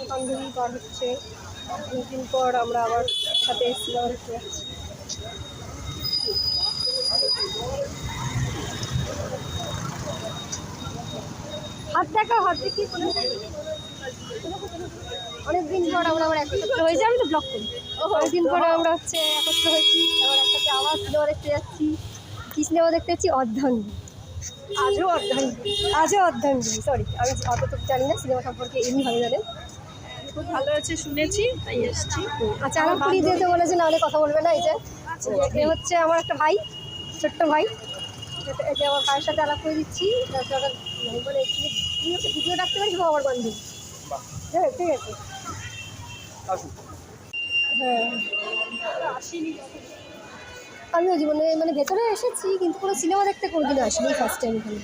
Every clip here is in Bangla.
বান্ধবী পার হচ্ছে, অনেকদিন পর আমরা আবার সাথে সিনেমা দেখতে যাচ্ছি। হাত দেখা, হাত দেখি। অনেকদিন পর আমরা আবার একত্র হয়েছি, আমি তো ব্লগ করি। অনেকদিন পরে আমরা হচ্ছে একত্র হয়েছি, আবার একসাথে আবার সিনেমা দেখতে যাচ্ছি। কি সিনেমা দেখতে যাচ্ছি? অর্ধাঙ্গী। আজও অর্ধাঙ্গী, সরি আমি অত তো জানি না সিনেমা সম্পর্কে, এমনি ভালো জানেন। খুব ভালো আছে শুনেছি, তাই এসেছি। আচ্ছা, আমার পুরী যেতে বলেছে, নাহলে কথা বলবে না। এই যে এ হচ্ছে আমার একটা ভাই, ছোট্ট ভাই। এই যে আমার ভাইয়ের সাথে আলাপ করে দিচ্ছি। বলে তুমি ওকে ভিডিও ডাকতে পারিস বা আমার বান্ধবী। হ্যাঁ, ঠিক আছে। হ্যাঁ, আমিও জীবনে মানে ভেতরে এসেছি, কিন্তু কোনো সিনেমা দেখতে কোনোদিনও আসিনি, ফার্স্ট টাইম এখানে।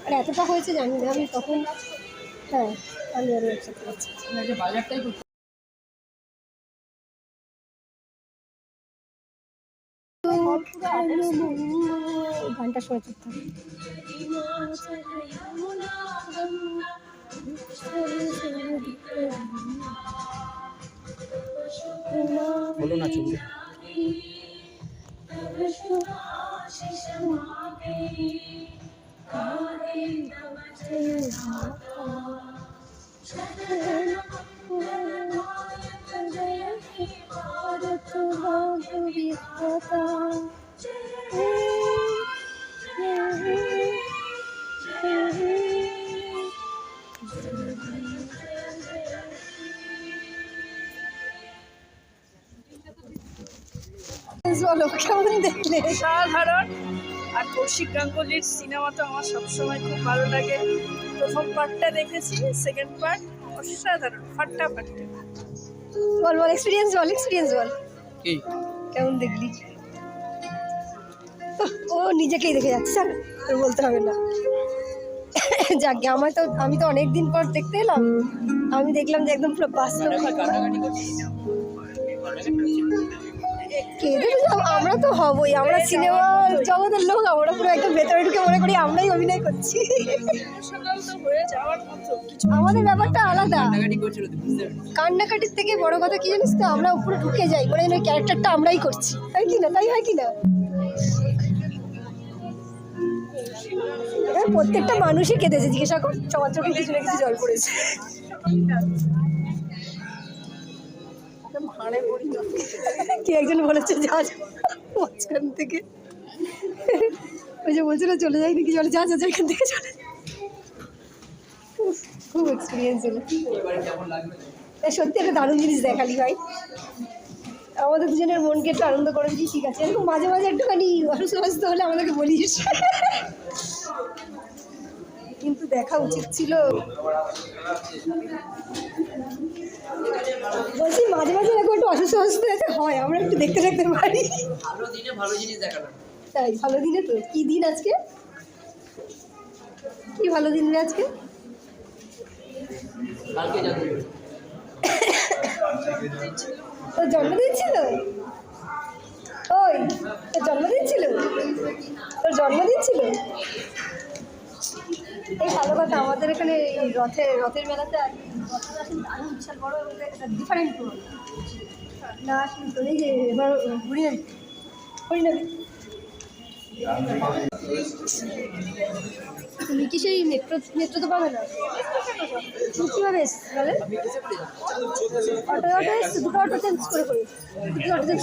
আর এতটা হয়েছে জানি না আমি তখন। হ্যাঁ, আমি আরও একসাথে আছি। ঘন্টা সময় চলতে হবে। বলো না ছবি বলো কেমন দেখলে? সাধারণ। আর কৌশিক গাঙ্গুলির সিনেমা তো আমার সবসময় খুব ভালো লাগে। প্রথম পার্টটা দেখেছি, সেকেন্ড পার্ট অসাধারণ, ফাটাফাটি। বল বল এক্সপিরিয়েন্স বল, এক্সপিরিয়েন্স বল, কি কেমন দেখলি? ও নিজেকেই দেখে যাচ্ছে, তোর বলতে হবে না। যাকে আমি তো অনেক দিন পর দেখতে এলাম। আমি দেখলাম যে একদম পুরো বাস্তব ঘটনা। কেঁদে তো আমরা তো হবই, আমরা সিনেমা জগতের লোক, আমরা পুরো একদম ভেতরে ঢুকে মনে করি আমরাই অভিনয় করছি। আমাদের ব্যাপারটা আলাদা। কান্নাকাটির থেকে বড় কথা কি জানিস তো, আমরা উপরে ঢুকে যাই, মানে ওই ক্যারেক্টারটা আমরাই করছি, তাই কি না? তাই হয় কি না? প্রত্যেকটা মানুষই কেঁদেছে, জিজ্ঞাসা কর, সবার চোখে কিছু না কিছু জল পড়েছে। কি একজন বলেছে যা মাঝখান থেকে, ওই যে বলছিল চলে যাই নাকি, চলে যা যা এখান থেকে চলে। খুব এক্সপিরিয়েন্স হলো। সত্যি একটা দারুণ জিনিস দেখালি ভাই, আমাদের দুজনের মনকে একটু আনন্দ করে দিচ্ছি। ঠিক আছে, এরকম মাঝে মাঝে একটুখানি অসুস্থ হলে আমাদেরকে বলিস, কিন্তু দেখা উচিত ছিল। বলছি মাঝে মাঝে এরকম একটু অসুস্থ হয়, আমরা একটু দেখতে পারি। ভালো দিনে ভালো জিনিস দেখালাম। তাই ভালো দিনে তো কি দিন আজকে, কি ভালো দিন রে আজকে? কালকে যাবো। তোর জন্মদিন ছিল? ওই তোর জন্মদিন ছিল? তোর জন্মদিন ছিল? এই ভালো কথা, আমাদের এখানে রথের মেলাতে আরো বিশাল বড় ডিফারেন্ট না আসলে তো এই যে এবার হরিনাবি তুমি কি সেই মেট্রো তো পাবে না? কীভাবে এসছি তাহলে? অটো এসছে, দুটো অটো চেঞ্জ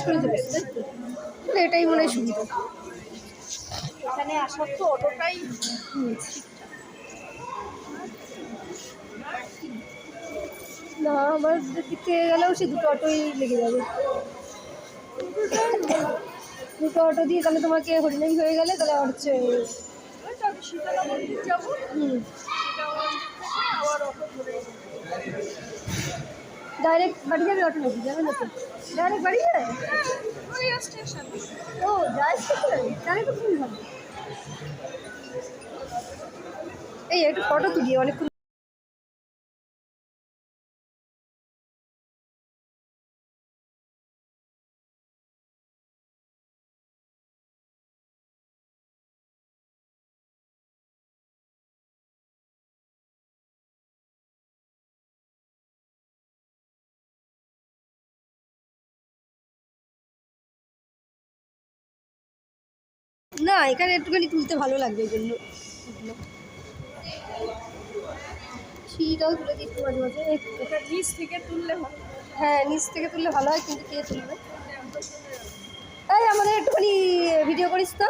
করে দেবে, এটাই মনে হয় সুবিধা। এখানে আসার তো অটোটাই না, আমার দিক থেকে গেলেও সে দুটো অটোই লেগে যাবে। দুটো অটো দিয়ে তাহলে তোমাকে হরিনাবি হয়ে গেলে তাহলে আর হচ্ছে শীতলা মন্দির যাবো। ডাইরেক্ট বাড়ি যাবে অটো নাকি? যাবে না তো, ডাইরেক্ট বাড়ি যায়। স্টেশন ও যায় স্টেশন, তাহলে তো খুবই ভালো। এই একটু ফটো তুলি অনেক। না এখানে একটুখানি তুলতে ভালো লাগবে এই জন্য সিঁড়িটাও তুলে দিই একটু মাঝে মাঝে এটা নিচ থেকে তুললে ভালো। হ্যাঁ নিচ থেকে তুললে ভালো হয় কিন্তু কে তুলবে এই আমাদের একটুখানি ভিডিও করিস তো